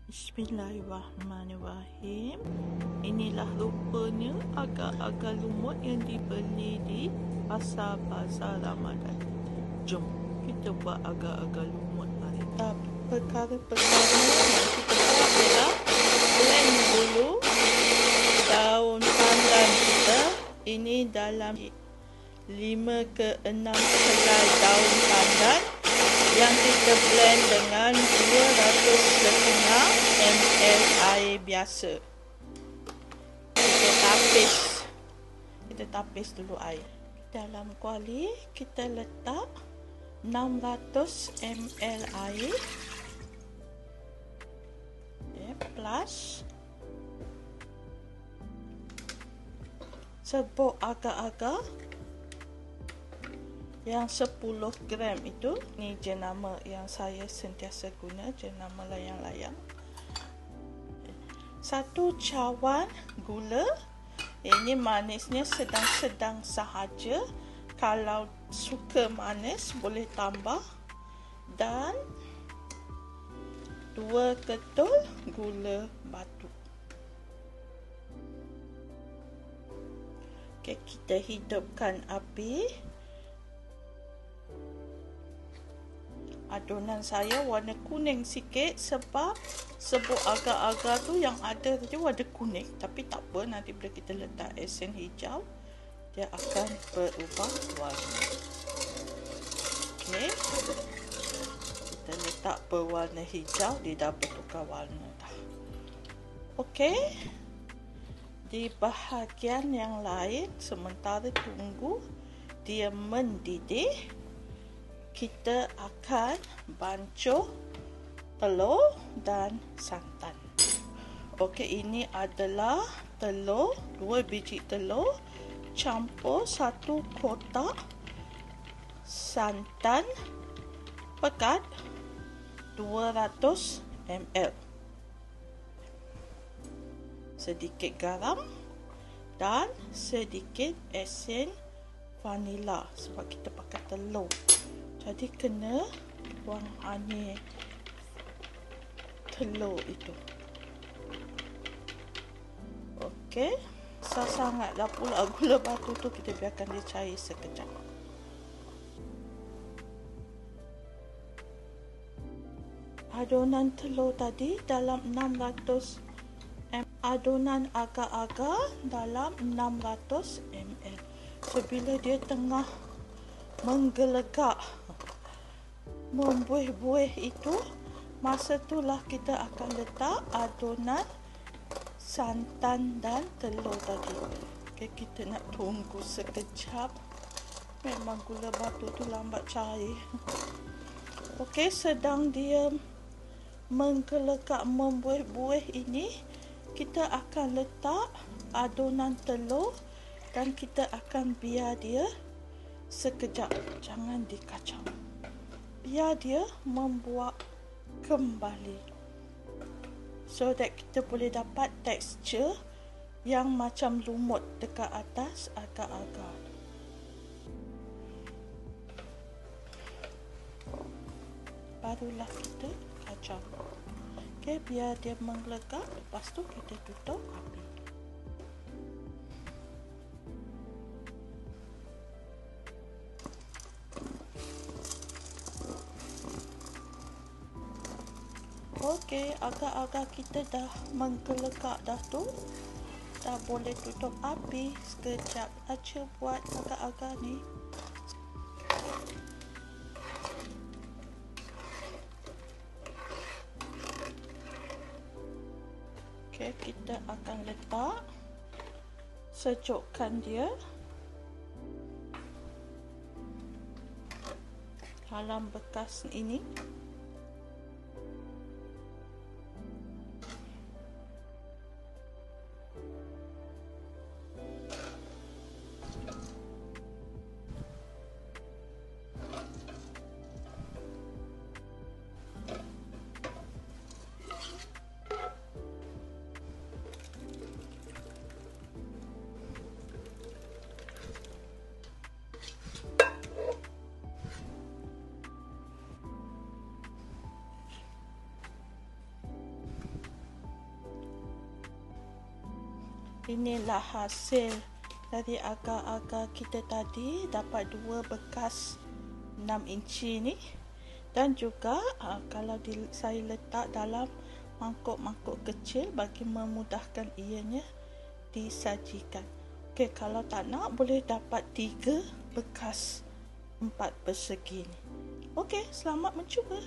Bismillahirrahmanirrahim. Inilah rupanya agar-agar lumut yang dibeli di pasar-pasar Ramadan. Jom kita buat agar-agar lumut hari ini. Perkara pertama yang kita buat adalah blend dulu daun pandan kita. Ini dalam 5 ke 6 helai daun pandan yang kita blend dengan 250 ml air biasa. Kita tapis dulu air. Dalam kuali kita letak 600 ml air plus serbuk agar-agar yang 10 gram itu. Ni jenama yang saya sentiasa guna, jenama layang-layang. 1 cawan gula. Ini manisnya sedang-sedang sahaja. Kalau suka manis boleh tambah. Dan 2 ketul gula batu. Okey, kita hidupkan api. Adunan saya warna kuning sikit sebab serbuk agar-agar tu yang ada tadi warna kuning, tapi tak apa, nanti bila kita letak esen hijau dia akan berubah warna. Okey, kita letak berwarna hijau, dia dah bertukar warna dah. Okey, di bahagian yang lain sementara tunggu dia mendidih, kita akan bancuh telur dan santan. Okey, ini adalah telur, 2 biji telur campur 1 kotak santan pekat 200 ml, sedikit garam dan sedikit esen vanila sebab kita pakai telur. Jadi kena buang air telur itu. Okey, sangatlah pula gula batu tu, kita biarkan dia cair sekejap. Adunan telur tadi dalam 600 ml, adunan agar-agar dalam 600 ml. So bila dia tengah menggelegak, membuih-buih itu, masa itulah kita akan letak adunan santan dan telur tadi. Okay, kita nak tunggu sekejap. Memang gula batu tu lambat cair. Okey, sedang dia menggelegak, membuih-buih ini, kita akan letak adunan telur dan kita akan biar dia sekejap, jangan dikacau. Biar dia membuat kembali, so that kita boleh dapat tekstur yang macam lumut dekat atas agar-agar. Barulah kita kacau. Okey, biar dia menggelegak, lepas tu kita tutup api. Okey, agar-agar kita dah menggelegak dah tu, dah boleh tutup api. Sekejap aja buat agar-agar ni. Okey, kita akan letak, sejukkan dia dalam bekas ini. inilah hasil dari agar-agar kita tadi. Dapat 2 bekas 6 inci ni. Dan juga kalau saya letak dalam mangkuk-mangkuk kecil bagi memudahkan ianya disajikan. Okey, kalau tak nak boleh dapat 3 bekas 4 persegi ni. Okey, selamat mencuba.